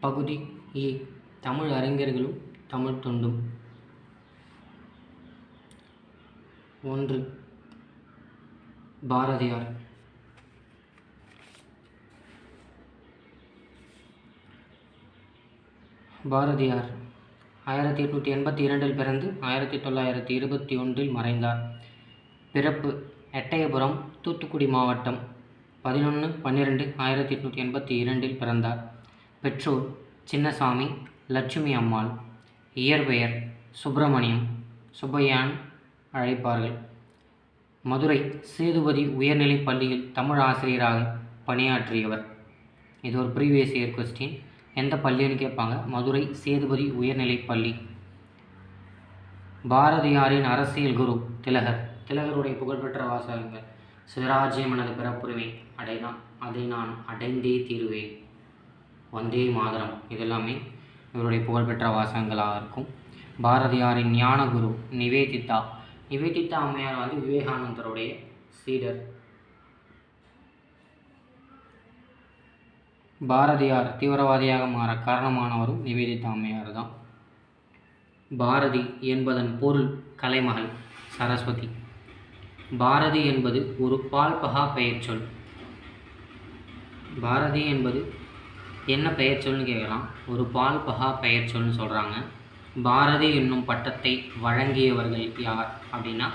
பகுதி ஏ தமிழ் அறிஞர்களும் தமிழ் தொண்டும். 1. பாரதியார். பாரதியார் 1882 பிறந்து 1921 மறைந்தார். பிறப்பு எட்டயபுரம், தூத்துக்குடி மாவட்டம். 11/12/1882 பிறந்தார். பெற்றோர் சின்னசாமி, லட்சுமி அம்மாள். இயற்பெயர் சுப்பிரமணியம், சுப்பையான் அழைப்பார்கள். மதுரை சேதுபதி உயர்நிலைப் பள்ளியில் தமிழ் ஆசிரியராக பணியாற்றியவர். இது ஒரு ப்ரீவியஸ் இயர் கொஸ்டின். எந்த பள்ளின்னு கேட்பாங்க. மதுரை சேதுபதி உயர்நிலைப் பள்ளி. பாரதியாரின் அரசியல் குரு திலகர். திலகருடைய புகழ்பெற்ற வாசகங்கள்: சுயராஜ்யம் எனது பிறப்புரிமை, அதை நான் அடைந்தே தீருவேன், வந்தே மாதரம். இதெல்லாமே இவருடைய புகழ்பெற்ற வாசகங்களாக இருக்கும். பாரதியாரின் ஞானகுரு நிவேதிதா. நிவேதிதா அம்மையார் விவேகானந்தருடைய சீடர். பாரதியார் தீவிரவாதியாக மாற காரணமானவரும் நிவேதிதா அம்மையார் தான். பாரதி என்பதன் பொருள் கலைமகள், சரஸ்வதி. பாரதி என்பது ஒரு பால்பகா பெயர்ச்சொல். பாரதி என்பது என்ன பெயர்ச்சொல்னு கேட்கலாம். ஒரு பால்பகா பெயர்ச்சொல்னு சொல்கிறாங்க. பாரதி என்னும் பட்டத்தை வழங்கியவர்கள் யார் அப்படின்னா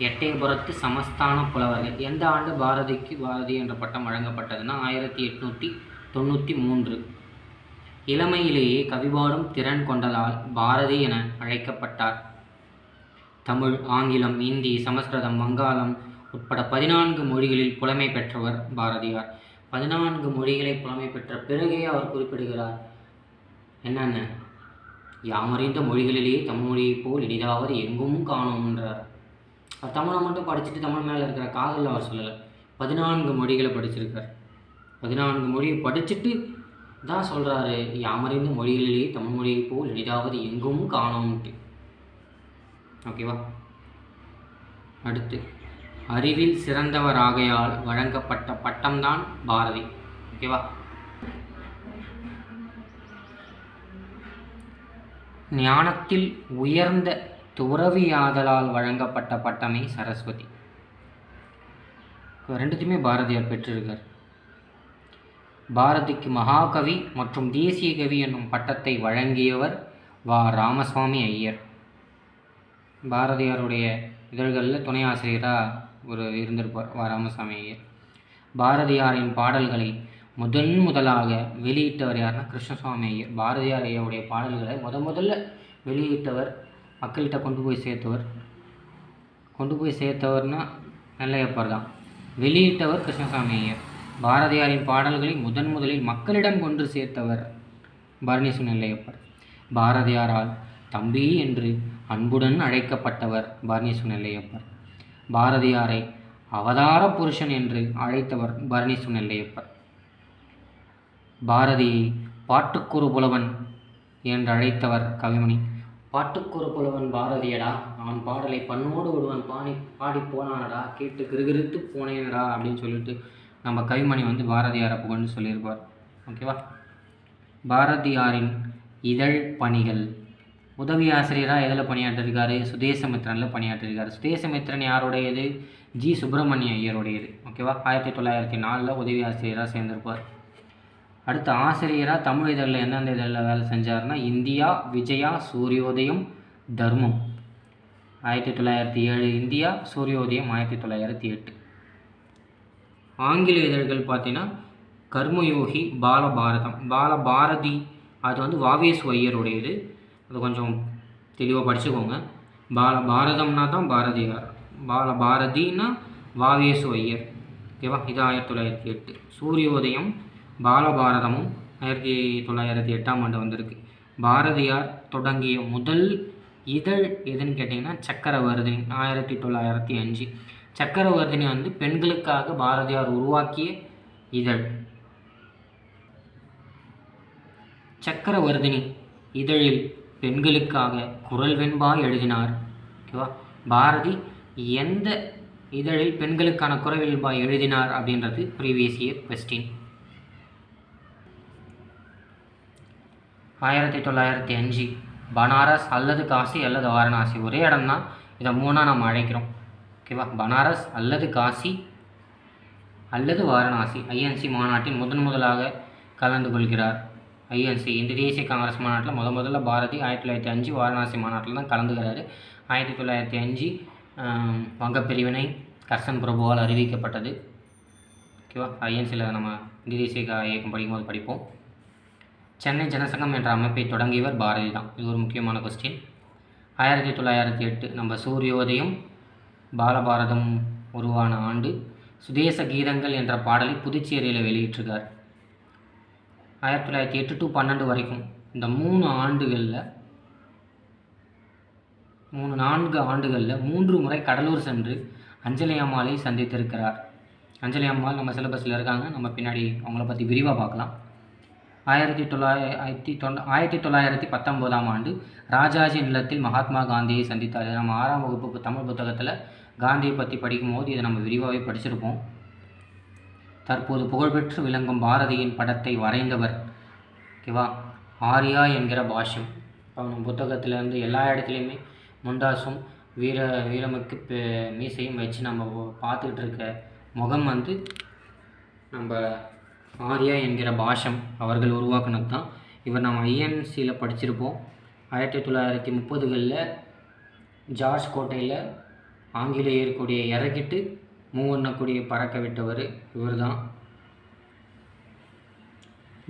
எட்டயபுரத்து சமஸ்தான புலவர்கள். எந்த ஆண்டு பாரதிக்கு பாரதி என்ற பட்டம் வழங்கப்பட்டதுன்னா 1893. இளமையிலேயே கவிபாடும் திறன் கொண்டதால் பாரதி என அழைக்கப்பட்டார். தமிழ், ஆங்கிலம், இந்தி, சமஸ்கிருதம், வங்காளம் உட்பட 14 மொழிகளில் புலமை பெற்றவர் பாரதியார். 14 மொழிகளை புலமை பெற்ற பிறகே அவர் குறிப்பிடுகிறார் என்னென்ன, யாமறிந்த மொழிகளிலேயே தமிழ் மொழியைப் போல் இனிதாவது எங்கும் காணோம்ன்றார். அவர் தமிழை மட்டும் படிச்சுட்டு தமிழ் மேலே இருக்கிற காதலில் அவர் சொல்லலை. 14 மொழிகளை படிச்சிருக்கார். 14 மொழியை படிச்சுட்டு தான் சொல்கிறாரு, யாமறிந்த மொழிகளிலேயே தமிழ் மொழியைப் போல் இனிதாவது எங்கும் காணோம்ட்டு. ஓகேவா? அடுத்து, அறிவில் சிறந்தவராகையால் வழங்கப்பட்ட பட்டம்தான் பாரதி. ஓகேவா? ஞானத்தில் உயர்ந்த துறவியாதலால் வழங்கப்பட்ட பட்டமே சரஸ்வதி. ரெண்டுத்தையுமே பாரதியார் பெற்றிருக்கார். பாரதிக்கு மகாகவி மற்றும் தேசிய கவி என்னும் பட்டத்தை வழங்கியவர் வா. ராமசுவாமி ஐயர். பாரதியாருடைய இதழ்களில் துணை ஆசிரியராக இருந்திருப்பார் வா. ராமசாமி ஐயர். பாரதியாரின் பாடல்களை முதலாக வெளியிட்டவர் யாருன்னா கிருஷ்ணசுவாமி ஐயர். பாரதியார் ஐயாவுடைய பாடல்களை முதல்ல வெளியிட்டவர், மக்கள்கிட்ட கொண்டு போய் சேர்த்தவர்னா நெல்லையப்பர் தான். வெளியிட்டவர் கிருஷ்ணசாமி ஐயர். பாரதியாரின் பாடல்களை முதலில் மக்களிடம் கொண்டு சேர்த்தவர் பரணிசு நெல்லையப்பர். பாரதியாரால் தம்பி என்று அன்புடன் அழைக்கப்பட்டவர் பரணிசு நெல்லையப்பர். பாரதியாரை அவதார புருஷன் என்று அழைத்தவர் பரணிசு நெல்லையப்பர். பாரதியை பாட்டுக்குரு புலவன் என்று அழைத்தவர் கவிமணி. பாட்டுக்குரு புலவன் பாரதியடா, அவன் பாடலை பண்ணோடு ஒருவன் பாடி போனானடா, கேட்டு கிருகிருத்து போனேனடா அப்படின்னு சொல்லிட்டு நம்ம கவிமணி பாரதியாரை புகழ்ந்து சொல்லியிருப்பார். ஓகேவா? பாரதியாரின் இதழ் பணிகள். உதவி ஆசிரியராக எதில் பணியாற்றிருக்காரு? சுதேசமித்திரனில் பணியாற்றிருக்காரு. சுதேசமித்திரன் யாருடையது? ஜி. சுப்பிரமணிய ஐயருடையது. ஓகேவா? 1904 உதவி ஆசிரியராக சேர்ந்திருப்பார். அடுத்த ஆசிரியராக தமிழ் இதழில் எந்தெந்த இதழில் வேலை செஞ்சார்னா இந்தியா, விஜயா, சூரியோதயம், தர்மம். 1907 இந்தியா, சூரியோதயம் 1908. ஆங்கில இதழ்கள் பார்த்தீங்கன்னா கர்மயோகி, பாலபாரதம். பாலபாரதி அது வாவேசு ஐயருடையது. அது கொஞ்சம் தெளிவாக படிச்சுக்கோங்க. பாலபாரதம்னா தான் பாரதியார், பாலபாரதினா வாவேசு ஐயர். ஓகேவா? இது 1908. சூரியோதயம் பாலபாரதமும் 1908 வந்திருக்கு. பாரதியார் தொடங்கிய முதல் இதழ் எதுன்னு கேட்டிங்கன்னா சக்கரவர்தினி 1905. சக்கரவர்தினி பெண்களுக்காக பாரதியார் உருவாக்கிய இதழ். சக்கரவர்தினி இதழில் பெண்களுக்காக குரல் வெண்பா எழுதினார். ஓகேவா? பாரதி எந்த இதழில் பெண்களுக்கான குரல் வெண்பா எழுதினார் அப்படின்றது ப்ரீவியஸ் இயர் கொஸ்டின். 1905 பனாரஸ் அல்லது காசி அல்லது வாரணாசி. ஒரே இடம் தான், இதை 3ஆக நம்ம அழைக்கிறோம். ஓகேவா? பனாரஸ் அல்லது காசி அல்லது வாரணாசி ஐஎன்சி மாநாட்டில் முதலாக கலந்து கொள்கிறார். ஐஎன்சி இந்திய தேசிய காங்கிரஸ் மாநாட்டில் முதல்ல பாரதி 1905 வாரணாசி மாநாட்டில் தான் கலந்துக்கிறாரு. 1905 வங்கப்பிரிவினை கர்சன் பிரபுவால் அறிவிக்கப்பட்டது. ஓகேவா? ஐஎன்சியில் நம்ம இந்திய தேசிய இயக்கம் படிக்கும்போது படிப்போம். சென்னை ஜனசங்கம் என்ற அமைப்பை தொடங்கியவர் பாரதி தான். இது ஒரு முக்கியமான கொஸ்டின். 1908 நம்ம சூரியோதயம் பாலபாரதம் உருவான ஆண்டு. சுதேச கீதங்கள் என்ற பாடலை புதுச்சேரியில் வெளியிட்டிருக்கார். 1908 to 12 வரைக்கும் இந்த 4 ஆண்டுகளில் 3 முறை கடலூர் சென்று அஞ்சலி அம்மாளை சந்தித்திருக்கிறார். அஞ்சலி அம்மாள் நம்ம சிலபஸில் இருக்காங்க, நம்ம பின்னாடி அவங்கள பற்றி விரிவாக பார்க்கலாம். 1919 ஆண்டு ராஜாஜி நிலத்தில் மகாத்மா காந்தியை சந்தித்தார். நம்ம 6ஆம் வகுப்பு தமிழ் புத்தகத்தில் காந்தியை பற்றி படிக்கும்போது இதை நம்ம விரிவாகவே படிச்சிருப்போம். தற்போது புகழ்பெற்று விளங்கும் பாரதியின் படத்தை வரைந்தவர். ஓகேவா? ஆர்யா என்கிற பாஷ்யம். இப்போ நம்ம புத்தகத்திலேருந்து எல்லா இடத்துலையுமே முண்டாசும் வீரமுக்கு மீசையும் வச்சு நம்ம பார்த்துக்கிட்டு இருக்க முகம் வந்து நம்ம ஆர்யா என்கிற பாஷம் அவர்கள் உருவாக்குனது தான். இவர் நம்ம ஐஎன்சியில் படிச்சிருப்போம். 1930களில் ஜார்ஜ் கோட்டையில் ஆங்கிலேயர் கொடியை இறக்கிட்டு மூவண்ண கொடியை பறக்க விட்டவர் இவர் தான்.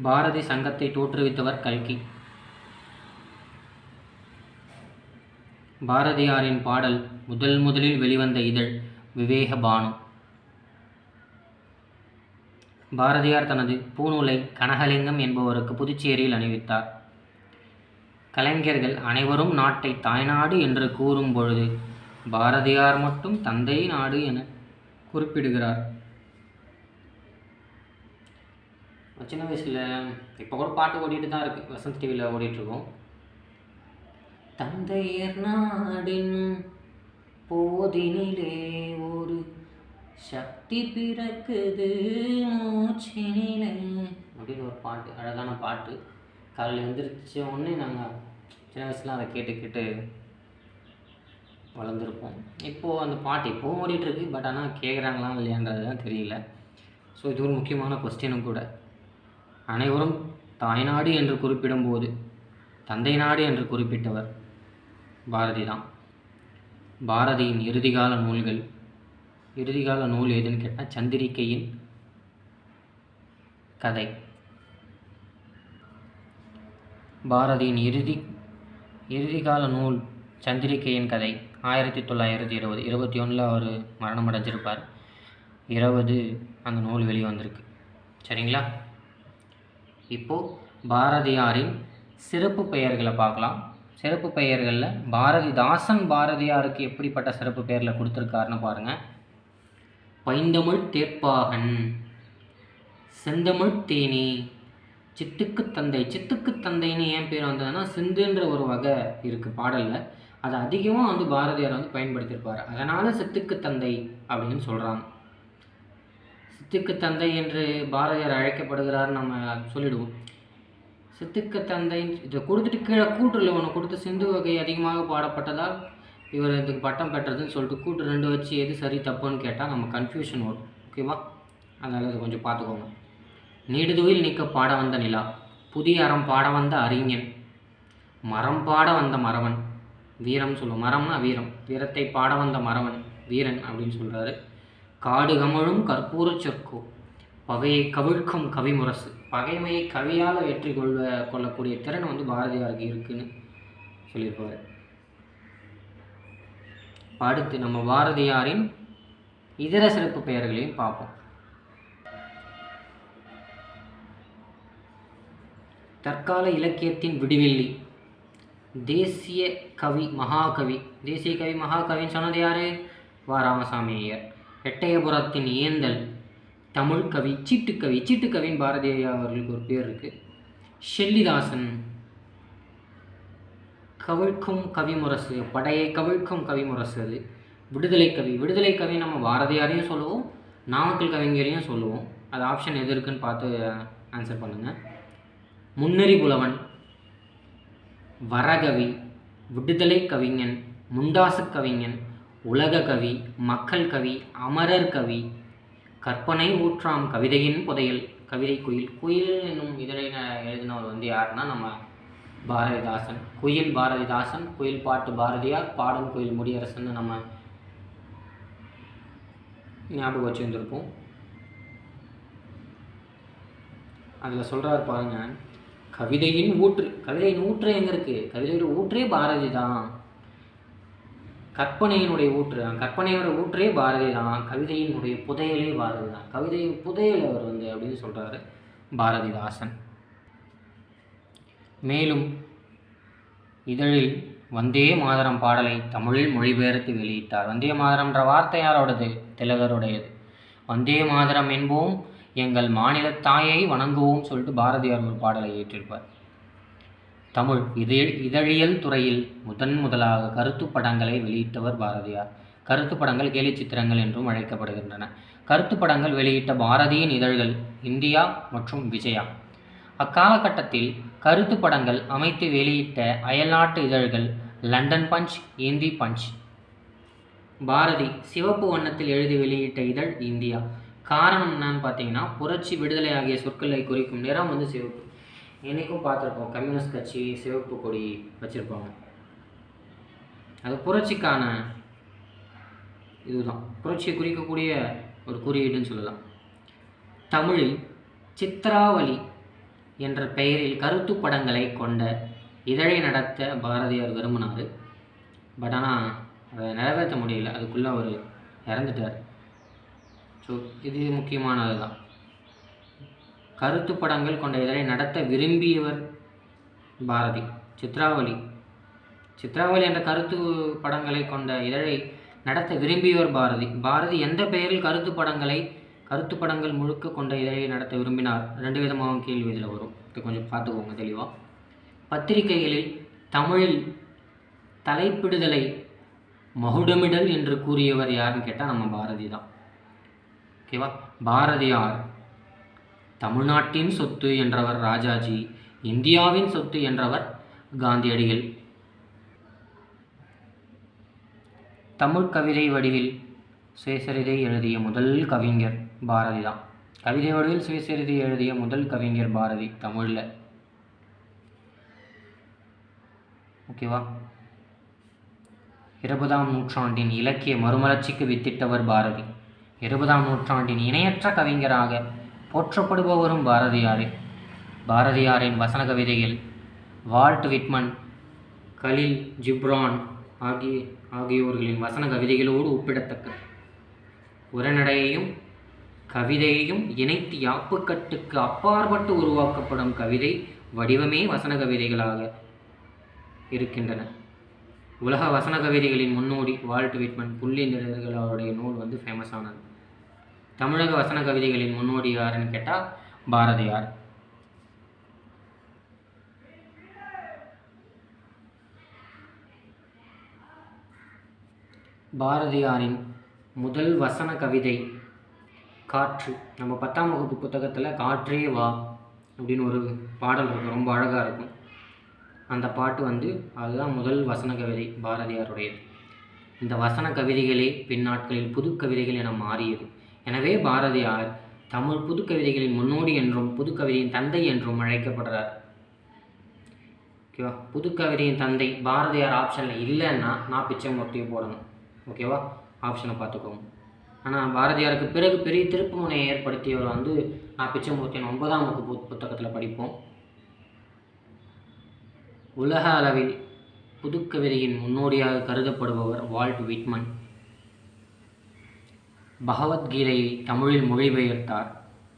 பாரதி சங்கத்தை தோற்றுவித்தவர் கல்கி. பாரதியாரின் பாடல் முதலில் வெளிவந்த இதழ் விவேக பானு. பாரதியார் தனது பூநூலை கனகலிங்கம் என்பவருக்கு புதுச்சேரியில் அணிவித்தார். கலைஞர்கள் அனைவரும் நாட்டை தாய்நாடு என்று கூறும் பொழுது பாரதியார் மட்டும் தந்தை நாடு என குறிப்பிடுகிறார். சின்ன வயசில் இப்போ கூட பாட்டு ஓடிட்டு தான் இருக்குது, வசந்த் டிவியில் ஓடிட்டுருக்கோம். தந்தையர் நாடின் போதினிலே ஒரு சக்தி பிறக்குது மூச்சினிலே அப்படின்னு ஒரு பாட்டு, அழகான பாட்டு. காலையில் எழுந்திரிச்ச உடனே நாங்கள் சின்ன வயசுலாம் அதை கேட்டு வளர்ந்துருப்போம். இப்போது அந்த பாட்டு இப்போவும் ஓடிட்டுருக்கு, பட் ஆனால் கேட்குறாங்களா இல்லையான்றது தான் தெரியல. ஸோ இது ஒரு முக்கியமான கொஸ்டினும் கூட. அனைவரும் தாய்நாடு என்று குறிப்பிடும்போது தந்தை நாடு என்று குறிப்பிட்டவர் பாரதி தான். பாரதியின் இறுதிகால நூல் எதுன்னு கேட்டால் சந்திரிகையின் கதை. பாரதியின் இறுதிகால நூல் சந்திரிகையின் கதை 1920 21 அவர் மரணம் அடைஞ்சிருப்பார். 20 அந்த நூல் வெளிவந்திருக்கு. சரிங்களா? இப்போது பாரதியாரின் சிறப்பு பெயர்களை பார்க்கலாம். சிறப்பு பெயர்களில் பாரதிதாசன் பாரதியாருக்கு எப்படிப்பட்ட சிறப்பு பெயரில் கொடுத்துருக்காருன்னு பாருங்கள். பைந்தமிழ் தேப்பாகன், செந்தமிழ் தேனி, சித்துக்கு தந்தைன்னு ஏன் பேர் வந்ததுன்னா சிந்துன்ற ஒரு வகை இருக்குது பாடலில், அதை அதிகமாக வந்து பாரதியார் வந்து பயன்படுத்தியிருப்பார். அதனால் சித்துக்கு தந்தை அப்படின்னு சொல்கிறாங்க. சித்துக்கு தந்தை என்று பாரதியார் அழைக்கப்படுகிறார் நம்ம சொல்லிடுவோம். சித்துக்கு தந்தை இதை கொடுத்துட்டு கீழே கூற்றில் ஒன்று கொடுத்து சிந்து வகை அதிகமாக பாடப்பட்டதால் இவர் இதுக்கு பட்டம் பெற்றதுன்னு சொல்லிட்டு கூட்டு 2 வச்சு எது சரி தப்புன்னு கேட்டால் நம்ம கன்ஃபியூஷன் வரும். ஓகேவா? அதனால் அதை கொஞ்சம் பார்த்துக்கோங்க. நீடுதுயில் நீக்க பாட வந்த நிலா, புதிய அறம் பாட வந்த அறிஞன், மரம் பாட வந்த மறவன், வீரம் சொல்லுவோம். மரம்னா வீரம், வீரத்தை பாட வந்த மறவன் வீரன் அப்படின்னு சொல்கிறாரு. காடு கமழும் கற்பூர சொற்கோ, பகையை கவிழ்க்கும் கவிமுரசு. பகைமையை கவியால் வெற்றி கொள்ளக்கூடிய திறன் வந்து பாரதியாருக்கு இருக்குன்னு சொல்லியிருப்பார். அடுத்து நம்ம பாரதியாரின் இதர சிறப்பு பெயர்களையும் பார்ப்போம். தற்கால இலக்கியத்தின் விடிவெள்ளி, தேசிய கவி மகாகவின்னு சொன்னது யார்? வா. ராமசாமி ஐயர். எட்டயபுரத்தின் ஏந்தல், தமிழ் கவி, சீட்டுக்கவின்னு பாரதியார் அவர்களுக்கு ஒரு பேர் இருக்குது. ஷெல்லிதாசன், கவிழ்க்கும் கவிமுரசு, படையை கவிழ்க்கும் கவிமுரசு. அது விடுதலை கவி நம்ம பாரதியாரையும் சொல்லுவோம், நாமக்கல் கவிஞரையும் சொல்லுவோம். அது ஆப்ஷன் எது இருக்குன்னு பார்த்து ஆன்சர் பண்ணுங்கள். முன்னறி புலவன், வரகவி, விடுதலை கவிஞன், முண்டாசு கவிஞன், உலக கவி, மக்கள் கவி, அமரர் கவி, கற்பனை ஊற்றாம் கவிதையின் புதையல், கவிதை குயில். குயில் என்னும் இதழை எழுதினவர் வந்து யாருன்னா நம்ம பாரதிதாசன். குயில் பாரதிதாசன், குயில் பாட்டு பாரதியார், பாடும் குயில் முடியரசன் நம்ம ஞாபகம் வச்சுருந்துருப்போம். அதில் சொல்கிறார் பாருங்க, கவிதையின் ஊற்று. கவிதையின் ஊற்று எங்கே இருக்குது? கவிதையோட ஊற்றே பாரதி தான். கற்பனையினுடைய ஊற்று, கற்பனையோட ஊற்றே பாரதி தான். கவிதையினுடைய புதையலே பாரதி தான். கவிதையின் புதையல் அவர் வந்து அப்படின்னு சொல்கிறாரு பாரதிதாசன். மேலும் இதழில் வந்தே மாதரம் பாடலை தமிழில் மொழிபெயர்த்து வெளியிட்டார். வந்தே மாதரம்ன்ற வார்த்தை யாரோடது? திலகருடையது. வந்தே மாதரம் என்போம், எங்கள் மாநில தாயை வணங்குவோம் சொல்லிட்டு பாரதியார் ஒரு பாடலை இயற்றியிருப்பார். தமிழ் இதழியல் துறையில் முதலாக கருத்து படங்களை வெளியிட்டவர் பாரதியார். கருத்து படங்கள் கேலி சித்திரங்கள் என்றும் அழைக்கப்படுகின்றன. கருத்து படங்கள் வெளியிட்ட பாரதியின் இதழ்கள் இந்தியா மற்றும் விஜயா. அக்காலகட்டத்தில் கருத்து படங்கள் அமைத்து வெளியிட்ட அயல்நாட்டு இதழ்கள் London Punch, Hindi Punch. Bharathi சிவப்பு வண்ணத்தில் எழுதி வெளியிட்ட இதழ் இந்தியா. காரணம் என்னன்னு பார்த்தீங்கன்னா, புரட்சி, விடுதலை ஆகிய சொற்களை குறிக்கும் நிறம் வந்து சிவப்பு. என்றைக்கும் பார்த்துருப்போம், கம்யூனிஸ்ட் கட்சி சிவப்பு கொடி வச்சுருப்பாங்க. அது புரட்சிக்கான இதுதான், புரட்சியை குறிக்கக்கூடிய ஒரு குறியீடுன்னு சொல்லலாம். தமிழில் சித்ராவளி என்ற பெயரில் கருத்து படங்களை கொண்ட இதழை நடத்த பாரதியார் விரும்பினார். பட் ஆனால் அதை நிறைவேற்ற முடியல, அதுக்குள்ளே அவர் இறந்துட்டார். ஸோ இது முக்கியமானது தான். கருத்து படங்கள் கொண்ட இதழை நடத்த விரும்பியவர் பாரதி. சித்ராவளி என்ற கருத்து படங்களை கொண்ட இதழை நடத்த விரும்பியவர் பாரதி. பாரதி எந்த பெயரில் கருத்து படங்கள் முழுக்க கொண்ட இதழை நடத்த விரும்பினார்? 2 விதமாக கேள்வி இதில் வரும், இது கொஞ்சம் பார்த்துக்கோங்க தெளிவாக. பத்திரிகைகளில் தமிழில் தலைப்பிடுதலை மகுடமிடல் என்று கூறியவர் யாருன்னு கேட்டால் நம்ம பாரதி தான். ஓகேவா? பாரதியார் தமிழ்நாட்டின் சொத்து என்றவர் ராஜாஜி, இந்தியாவின் சொத்து என்றவர் காந்தியடிகள். தமிழ் கவிதை வடிவில் சுயசரிதை எழுதிய முதல் கவிஞர் பாரதி தான். கவிதை வடிவில் சுயசரிதை எழுதிய முதல் கவிஞர் பாரதி தமிழில். ஓகேவா? 20ஆம் நூற்றாண்டின் இலக்கிய மறுமலர்ச்சிக்கு வித்திட்டவர் பாரதி. 20ஆம் நூற்றாண்டின் இணையற்ற கவிஞராக போற்றப்படுபவரும் பாரதியாரே. பாரதியாரின் வசன கவிதைகள் வால்ட் விட்மன், கலீல் ஜிப்ரான் ஆகியோர்களின் வசன கவிதைகளோடு ஒப்பிடத்தக்க உரைநடையையும் கவிதையையும் இணைத்து யாப்புக்கட்டுக்கு அப்பாற்பட்டு உருவாக்கப்படும் கவிதை வடிவமே வசன கவிதைகளாக இருக்கின்றன. உலக வசன கவிதைகளின் முன்னோடி வால்ட் விட்மன். புள்ளி நிறுவர்கள் அவருடைய நூல் வந்து ஃபேமஸானது. தமிழக வசன கவிதைகளின் முன்னோடி யாருன்னு கேட்டால் பாரதியார். பாரதியாரின் முதல் வசன கவிதை காற்று. நம்ம 10ஆம் வகுப்பு புத்தகத்தில் காற்றே வா அப்படின்னு ஒரு பாடல் இருக்கும், ரொம்ப அழகாக இருக்கும். அந்த பாட்டு வந்து அதுதான் முதல் வசன கவிதை பாரதியாருடையது. இந்த வசன கவிதைகளே பின்னாட்களில் புது கவிதைகள் என மாறியது. எனவே பாரதியார் தமிழ் புது கவிதைகளின் முன்னோடி என்றும் புது கவிதையின் தந்தை என்றும் அழைக்கப்படுறார். ஓகேவா? புது கவிதையின் தந்தை பாரதியார் ஆப்ஷனில் இல்லைன்னா நான் பிச்சைமூர்த்தியை போடணும். ஓகேவா? ஆப்ஷனை பார்த்துக்கோங்க. ஆனால் பாரதியாருக்கு பிறகு பெரிய திருப்பு முனையை ஏற்படுத்தியவர் வந்து நான் பிச்சைமூர்த்தியின் 9ஆம் வகுப்பு புத்தகத்தில் படிப்போம். உலக அளவில் புதுக்கவிதையின் முன்னோடியாக கருதப்படுபவர் வால்ட் விட்மன். பகவத்கீதையை தமிழில் மொழிபெயர்த்தார்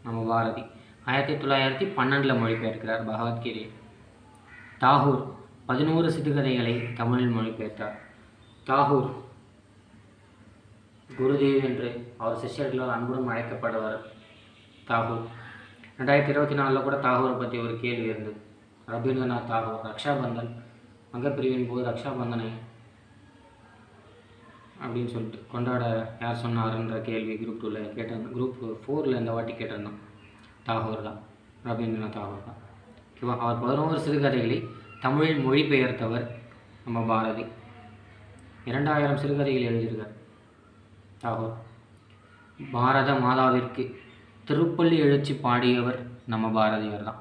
நம்ம பாரதி. 1912 மொழிபெயர்க்கிறார் பகவத்கீதை. தாகூர் 11 சிறுகதைகளை தமிழில் மொழிபெயர்த்தார். தாகூர் குருதேவ் என்று அவர் சிஷ்யர்களால் அன்புடன் அழைக்கப்படுவார் தாகூர். 2024 கூட தாகூரை பற்றி ஒரு கேள்வி இருந்தது. ரவீந்திரநாத் தாகூர் ரக்ஷாபந்தன் மகப்பிரிவின் போது ரக்ஷாபந்தனை அப்படின்னு சொல்லிட்டு கொண்டாட யார் சொன்னார்ன்ற கேள்வி குரூப் 2ல் கேட்டிருந்தோம். குரூப் 4ல் இந்த வாட்டி கேட்டிருந்தோம். தாகூர் தான், ரவீந்திரநாத் தாகூர் தான். ஓகேவா? அவர் 11 சிறுகதைகளை தமிழில் மொழிபெயர்த்தவர் நம்ம பாரதி. 2000 சிறுகதைகள் எழுதியிருக்கார் தாகூர். பாரத மாதாவிற்கு திருப்பள்ளி எழுச்சி பாடியவர் நம்ம பாரதியார் தான்.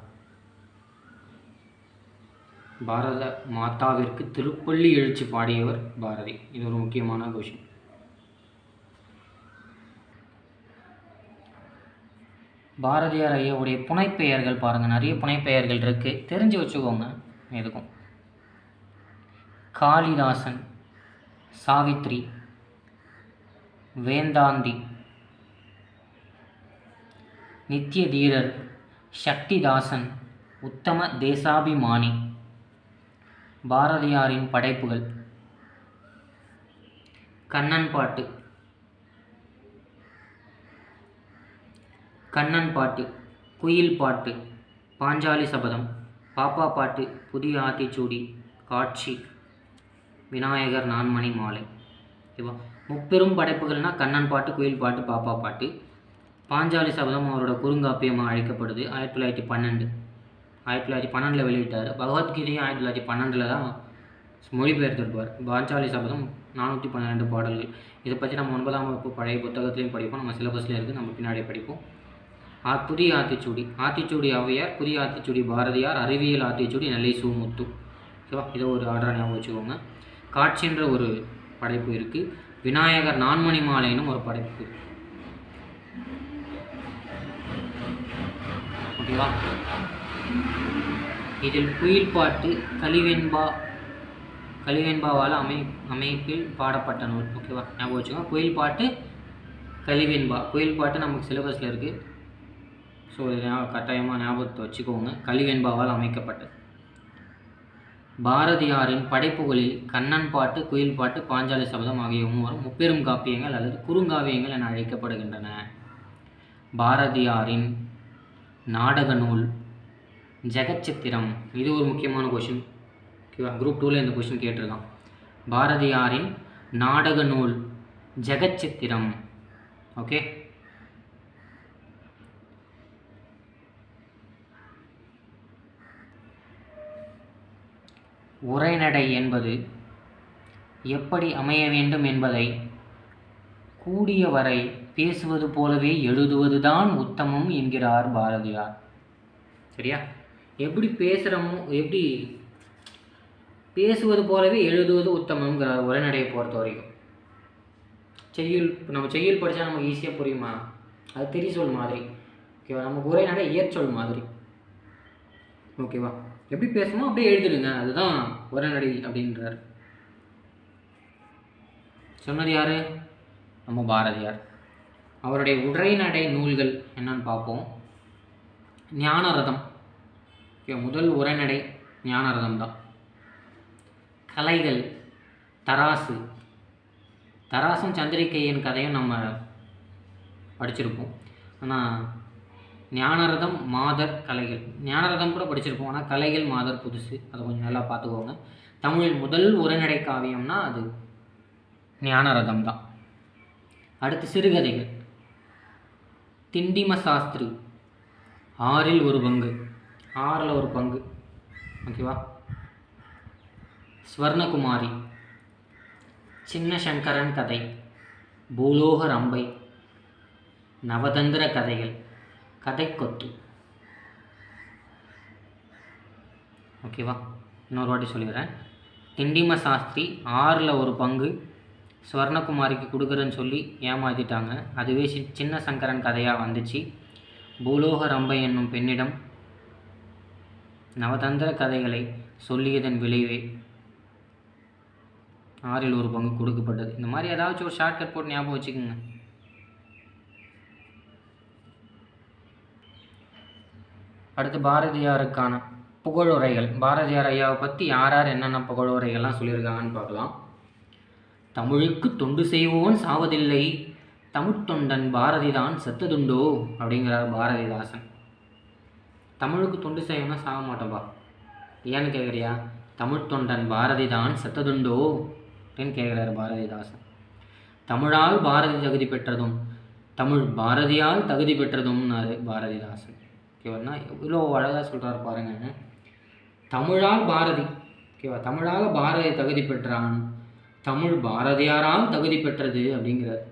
பாரத மாதாவிற்கு திருப்பள்ளி எழுச்சி பாடியவர் பாரதி. இது ஒரு முக்கியமான கொஷின். பாரதியார் ஐயாவுடைய புனைப்பெயர்கள் பாருங்கள், நிறைய புனைப்பெயர்கள் இருக்குது, தெரிஞ்சு வச்சுக்கோங்க. எதுக்கும் காளிதாசன், சாவித்ரி, வேந்தாந்தி, நித்திய தீரர், சக்திதாசன், உத்தம தேசாபிமானி. பாரதியாரின் படைப்புகள்: கண்ணன் பாட்டு, கண்ணன் பாட்டு, குயில் பாட்டு, பாஞ்சாலி சபதம், பாப்பா பாட்டு, புதிய ஆத்திச்சூடி, காட்சி, விநாயகர் நான்மணி மாலை. ஓகேவா? முப்பெரும் படைப்புகள்னால் கண்ணன் பாட்டு, குயில் பாட்டு, பாப்பா பாட்டு. பாஞ்சாலி சபதம் அவரோட குறுங்காப்பியமாக அழைக்கப்படுது. 1912 வெளியிட்டார். பகவத்கீதையும் 1912 தான் மொழிபெயர்த்திருப்பார். பாஞ்சாலி சபதம் 412 பாடல்கள். இதை பற்றி நம்ம 9ஆம் வகுப்பு பழைய புத்தகத்துலையும் படிப்போம், நம்ம சிலபஸ்லேயும் இருக்குது, நம்ம பின்னாடி படிப்போம். புதிய ஆத்திச்சூடி, ஆத்திச்சூடி ஔவையார், புதிய ஆத்திச்சூடி பாரதியார், அறிவியல் ஆத்திச்சூடி நெல்லை சு முத்து. ஓகேவா? இதை ஒரு ஆர்டராக ஞாபகம் வச்சுக்கோங்க. காட்சின்ற ஒரு படைப்பு இருக்குது. விநாயகர் நான்மணி மாலைன்னு ஒரு படைப்பு இருக்குது. ஓகேவா? இதில் குயில் பாட்டு கலிவெண்பாவால் அமைப்பில் பாடப்பட்ட நூல். ஓகேவா? ஞாபகம் வச்சுக்கோங்க. குயில் பாட்டு கலிவெண்பா. குயில் பாட்டு நமக்கு சிலபஸில் இருக்குது. ஸோ இதை கட்டாயமாக ஞாபகத்தை வச்சுக்கோங்க. கலிவெண்பாவால் அமைக்கப்பட்டது. பாரதியாரின் படைப்புகளில் கண்ணன் பாட்டு, குயில் பாட்டு, பாஞ்சாலி சபதம் ஆகிய மூவரும் முப்பெரும் காப்பியங்கள் அல்லது குறுங்காவியங்கள் என அழைக்கப்படுகின்றன. பாரதியாரின் நாடக நூல் ஜெகச்சித்திரம். இது ஒரு முக்கியமான கொஷின். ஓகேவா? குரூப் 2ல் இந்த கொஷின் கேட்டிருக்கான். பாரதியாரின் நாடக நூல் ஜெகச்சித்திரம். ஓகே. உரைநடை என்பது எப்படி அமைய வேண்டும் என்பதை கூடியவரை பேசுவது போலவே எழுதுவதுதான் உத்தமம் என்கிறார் பாரதியார். சரியா? எப்படி பேசுகிறோமோ, எப்படி பேசுவது போலவே எழுதுவது உத்தமங்கிறார் உரைநடையை பொறுத்த வரைக்கும். செய்யுள், நம்ம செய்யுள் படித்தா நமக்கு ஈஸியாக புரியுமா? அது தெரிய சொல் மாதிரி. ஓகேவா? நமக்கு உரைநடை இயற்சொல் மாதிரி. ஓகேவா? எப்படி பேசணுமோ அப்படியே எழுதிடுங்க, அதுதான் உரைநடை அப்படின்றார். சொன்னது யார்? நம்ம பாரதியார். அவருடைய உரைநடை நூல்கள் என்னன்னு பார்ப்போம். ஞானரதம். முதல் உரைநடை ஞானரதம் தான். கலைகள் தராசு. தராசும் சந்திரிகையின் கதையும் நம்ம படிச்சிருப்போம். ஆனால் ஞானரதம், மாதர், கலைகள். ஞானரதம் கூட படிச்சிருப்போம், ஆனால் கலைகள், மாதர் புதுசு. அதை கொஞ்சம் நல்லா பார்த்துக்கோங்க. தமிழில் முதல் உரைநடை காவியம்னா அது ஞானரதம் தான். அடுத்து சிறுகதைகள். திண்டிம சாஸ்திரி, 6ல் ஒரு பங்கு, 6ல் ஒரு பங்கு. ஓகேவா? ஸ்வர்ணகுமாரி, சின்ன சங்கரன் கதை, பூலோக ரம்பை, நவதந்திர கதைகள், கதைக்கொத்து. ஓகேவா? இன்னொரு வாட்டி சொல்லிடுறேன். திண்டிம சாஸ்திரி 6ல் ஒரு பங்கு ஸ்வர்ணகுமாரிக்கு கொடுக்குறேன்னு சொல்லி ஏமாற்றிட்டாங்க. அதுவே சின்ன சங்கரன் கதையாக வந்துச்சு. பூலோக ரம்பை என்னும் பெண்ணிடம் நவதந்திர கதைகளை சொல்லியதன் விளைவே 6ல் ஒரு பங்கு கொடுக்கப்பட்டது. இந்த மாதிரி ஏதாச்சும் ஒரு ஷார்ட்கட் போட்டு ஞாபகம் வச்சுக்கோங்க. அடுத்து பாரதியாருக்கான புகழுரைகள். பாரதியார் ஐயாவை பற்றி யார் யார் என்னென்ன புகழுரைகள்லாம் சொல்லியிருக்காங்கன்னு பார்க்கலாம். தமிழுக்கு தொண்டு செய்வோன் சாவதில்லை, தமிழ்த்தொண்டன் பாரதிதான் செத்ததுண்டோ அப்படிங்கிறார் பாரதிதாசன். தமிழுக்கு தொண்டு செய்வோம்னா சாக மாட்டோம்பா. ஏன்னு கேட்குறியா? தமிழ்த்தொண்டன் பாரதிதான் செத்ததுண்டோ அப்படின்னு கேட்குறாரு பாரதிதாசன். தமிழால் பாரதி தகுதி பெற்றதும் தமிழ் பாரதியால் தகுதி பெற்றதும்னாரு பாரதிதாசன். ஓகேவா? எவ்வளோ அழகாக சொல்கிறார் பாருங்க. தமிழால் பாரதி, ஓகேவா, தமிழால் பாரதி தகுதி பெற்றான், தமிழ் பாரதியாரால் தகுதி பெற்றது அப்படிங்கிறார்.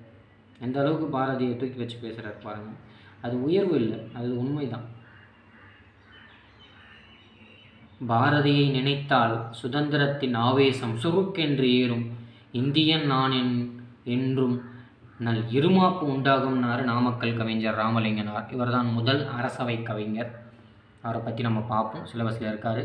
எந்த அளவுக்கு பாரதியை தூக்கி வச்சு பேசுகிறார் பாருங்கள். அது உயர்வு இல்லை, அது உண்மைதான். பாரதியை நினைத்தால் சுதந்திரத்தின் ஆவேசம் சுருக்கென்று ஏறும், இந்தியன் நான் என்றும் நல் இருமாப்பு உண்டாகும்னாரு நாமக்கல் கவிஞர் ராமலிங்கனார். இவர் தான் முதல் அரசவை கவிஞர். அவரை பற்றி நம்ம பார்ப்போம், சிலபஸில் இருக்கார்.